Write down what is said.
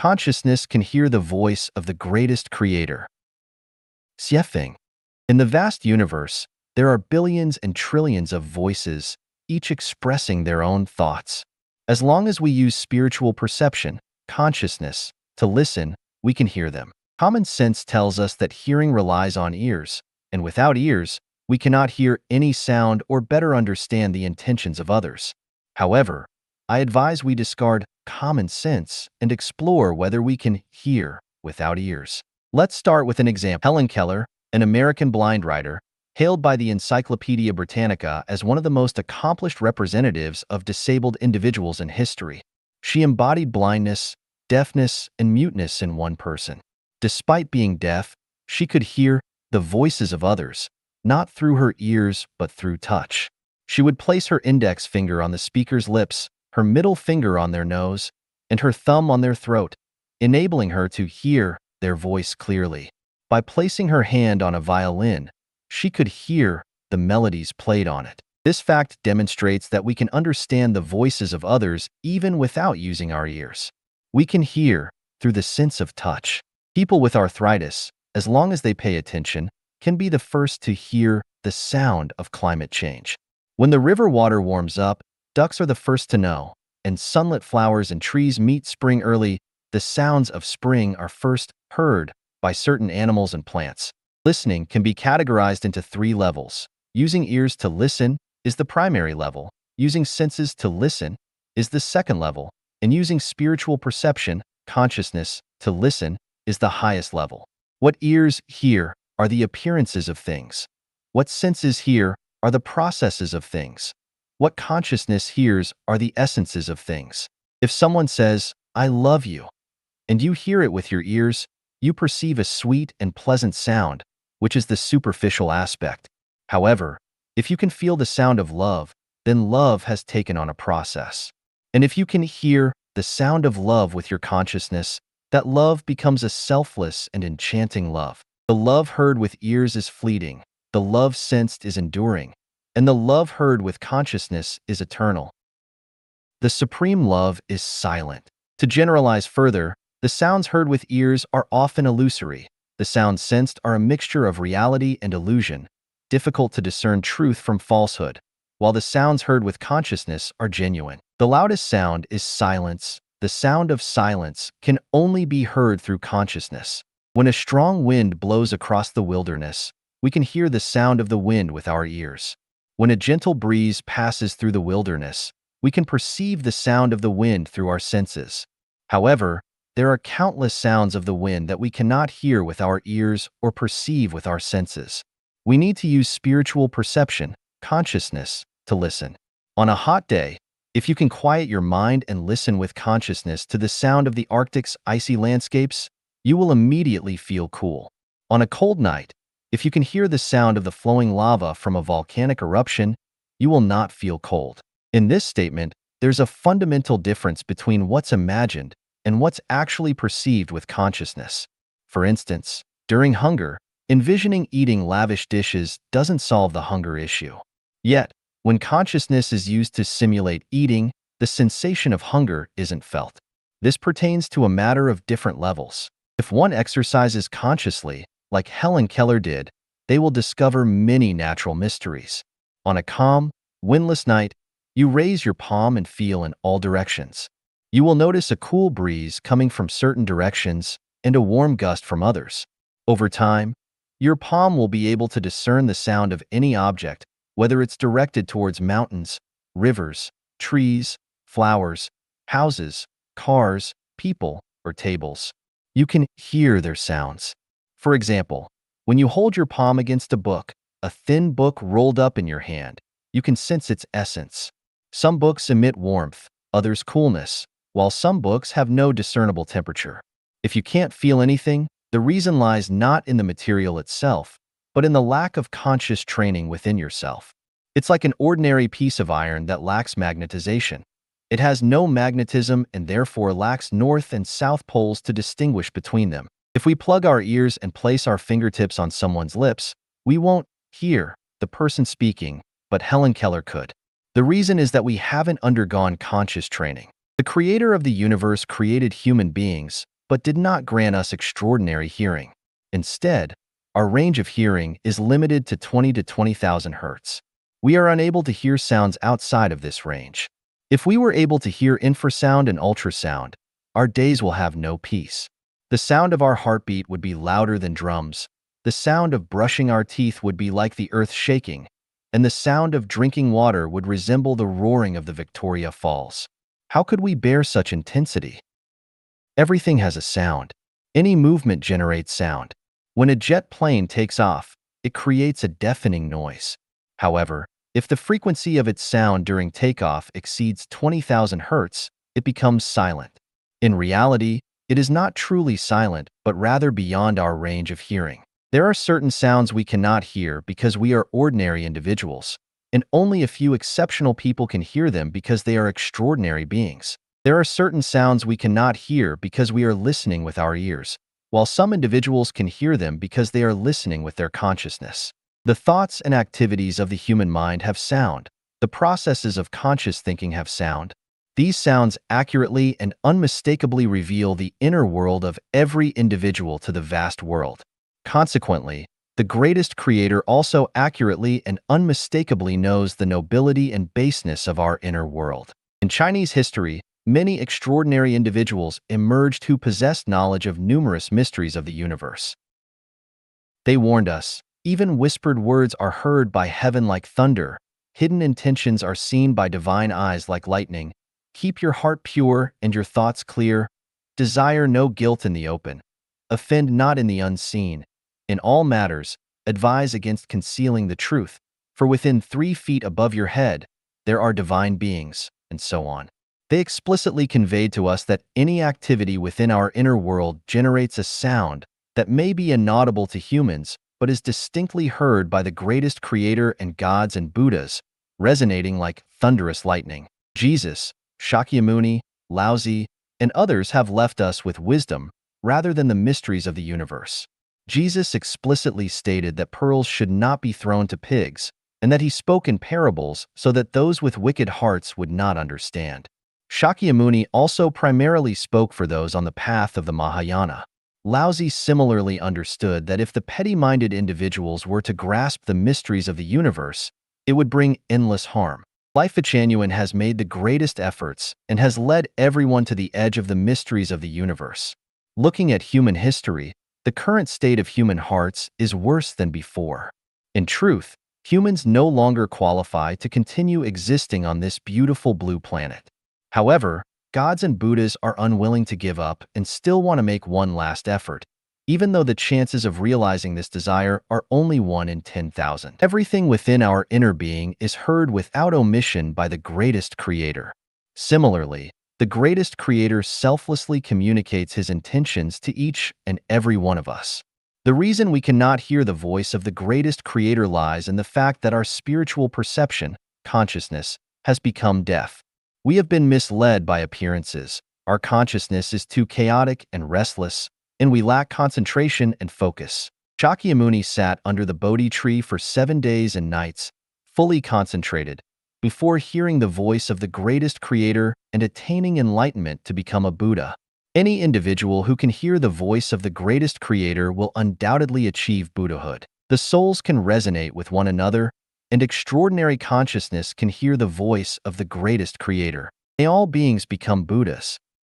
Consciousness can hear the voice of the greatest creator. Xiefeng. In the vast universe, there are billions and trillions of voices, each expressing their own thoughts. As long as we use spiritual perception, consciousness, to listen, we can hear them. Common sense tells us that hearing relies on ears, and without ears, we cannot hear any sound or better understand the intentions of others. However, I advise we discard common sense and explore whether we can hear without ears. Let's start with an example. Helen Keller, an American blind writer, hailed by the Encyclopedia Britannica as one of the most accomplished representatives of disabled individuals in history. She embodied blindness, deafness, and muteness in one person. Despite being deaf, she could hear the voices of others, not through her ears but through touch. She would place her index finger on the speaker's lips, her middle finger on their nose, and her thumb on their throat, enabling her to hear their voice clearly. By placing her hand on a violin, she could hear the melodies played on it. This fact demonstrates that we can understand the voices of others even without using our ears. We can hear through the sense of touch. People with arthritis, as long as they pay attention, can be the first to hear the sound of climate change. When the river water warms up, ducks are the first to know, and sunlit flowers and trees meet spring early. The sounds of spring are first heard by certain animals and plants. Listening can be categorized into 3 levels. Using ears to listen is the primary level, using senses to listen is the second level, and using spiritual perception, consciousness, to listen is the highest level. What ears hear are the appearances of things. What senses hear are the processes of things. What consciousness hears are the essences of things. If someone says, "I love you," and you hear it with your ears, you perceive a sweet and pleasant sound, which is the superficial aspect. However, if you can feel the sound of love, then love has taken on a process. And if you can hear the sound of love with your consciousness, that love becomes a selfless and enchanting love. The love heard with ears is fleeting, the love sensed is enduring, and the love heard with consciousness is eternal. The supreme love is silent. To generalize further, the sounds heard with ears are often illusory. The sounds sensed are a mixture of reality and illusion, difficult to discern truth from falsehood, while the sounds heard with consciousness are genuine. The loudest sound is silence. The sound of silence can only be heard through consciousness. When a strong wind blows across the wilderness, we can hear the sound of the wind with our ears. When a gentle breeze passes through the wilderness, we can perceive the sound of the wind through our senses. However, there are countless sounds of the wind that we cannot hear with our ears or perceive with our senses. We need to use spiritual perception, consciousness, to listen. On a hot day, if you can quiet your mind and listen with consciousness to the sound of the Arctic's icy landscapes, you will immediately feel cool. On a cold night, if you can hear the sound of the flowing lava from a volcanic eruption, you will not feel cold. In this statement, there's a fundamental difference between what's imagined and what's actually perceived with consciousness. For instance, during hunger, envisioning eating lavish dishes doesn't solve the hunger issue. Yet, when consciousness is used to simulate eating, the sensation of hunger isn't felt. This pertains to a matter of different levels. If one exercises consciously, like Helen Keller did, they will discover many natural mysteries. On a calm, windless night, you raise your palm and feel in all directions. You will notice a cool breeze coming from certain directions and a warm gust from others. Over time, your palm will be able to discern the sound of any object, whether it's directed towards mountains, rivers, trees, flowers, houses, cars, people, or tables. You can hear their sounds. For example, when you hold your palm against a thin book rolled up in your hand, you can sense its essence. Some books emit warmth, others coolness, while some books have no discernible temperature. If you can't feel anything, the reason lies not in the material itself, but in the lack of conscious training within yourself. It's like an ordinary piece of iron that lacks magnetization. It has no magnetism and therefore lacks north and south poles to distinguish between them. If we plug our ears and place our fingertips on someone's lips, we won't hear the person speaking, but Helen Keller could. The reason is that we haven't undergone conscious training. The creator of the universe created human beings, but did not grant us extraordinary hearing. Instead, our range of hearing is limited to 20 to 20,000 hertz. We are unable to hear sounds outside of this range. If we were able to hear infrasound and ultrasound, our days will have no peace. The sound of our heartbeat would be louder than drums. The sound of brushing our teeth would be like the earth shaking, and the sound of drinking water would resemble the roaring of the Victoria Falls. How could we bear such intensity? Everything has a sound. Any movement generates sound. When a jet plane takes off, it creates a deafening noise. However, if the frequency of its sound during takeoff exceeds 20,000 hertz, it becomes silent. In reality, it is not truly silent, but rather beyond our range of hearing. There are certain sounds we cannot hear because we are ordinary individuals, and only a few exceptional people can hear them because they are extraordinary beings. There are certain sounds we cannot hear because we are listening with our ears, while some individuals can hear them because they are listening with their consciousness. The thoughts and activities of the human mind have sound. The processes of conscious thinking have sound. These sounds accurately and unmistakably reveal the inner world of every individual to the vast world. Consequently, the greatest creator also accurately and unmistakably knows the nobility and baseness of our inner world. In Chinese history, many extraordinary individuals emerged who possessed knowledge of numerous mysteries of the universe. They warned us, even whispered words are heard by heaven like thunder, hidden intentions are seen by divine eyes like lightning. Keep your heart pure and your thoughts clear. Desire no guilt in the open. Offend not in the unseen. In all matters, advise against concealing the truth, for within 3 feet above your head, there are divine beings, and so on. They explicitly conveyed to us that any activity within our inner world generates a sound that may be inaudible to humans, but is distinctly heard by the greatest creator and gods and Buddhas, resonating like thunderous lightning. Jesus, Shakyamuni, Laozi, and others have left us with wisdom rather than the mysteries of the universe. Jesus explicitly stated that pearls should not be thrown to pigs, and that he spoke in parables so that those with wicked hearts would not understand. Shakyamuni also primarily spoke for those on the path of the Mahayana. Laozi similarly understood that if the petty-minded individuals were to grasp the mysteries of the universe, it would bring endless harm. Life Genuine has made the greatest efforts and has led everyone to the edge of the mysteries of the universe. Looking at human history, the current state of human hearts is worse than before. In truth, humans no longer qualify to continue existing on this beautiful blue planet. However, gods and Buddhas are unwilling to give up and still want to make one last effort, even though the chances of realizing this desire are only 1 in 10,000. Everything within our inner being is heard without omission by the greatest creator. Similarly, the greatest creator selflessly communicates his intentions to each and every one of us. The reason we cannot hear the voice of the greatest creator lies in the fact that our spiritual perception, consciousness, has become deaf. We have been misled by appearances. Our consciousness is too chaotic and restless, and we lack concentration and focus. Shakyamuni sat under the Bodhi tree for 7 days and nights, fully concentrated, before hearing the voice of the greatest creator and attaining enlightenment to become a Buddha. Any individual who can hear the voice of the greatest creator will undoubtedly achieve Buddhahood. The souls can resonate with one another, and extraordinary consciousness can hear the voice of the greatest creator. May all beings become Buddhas.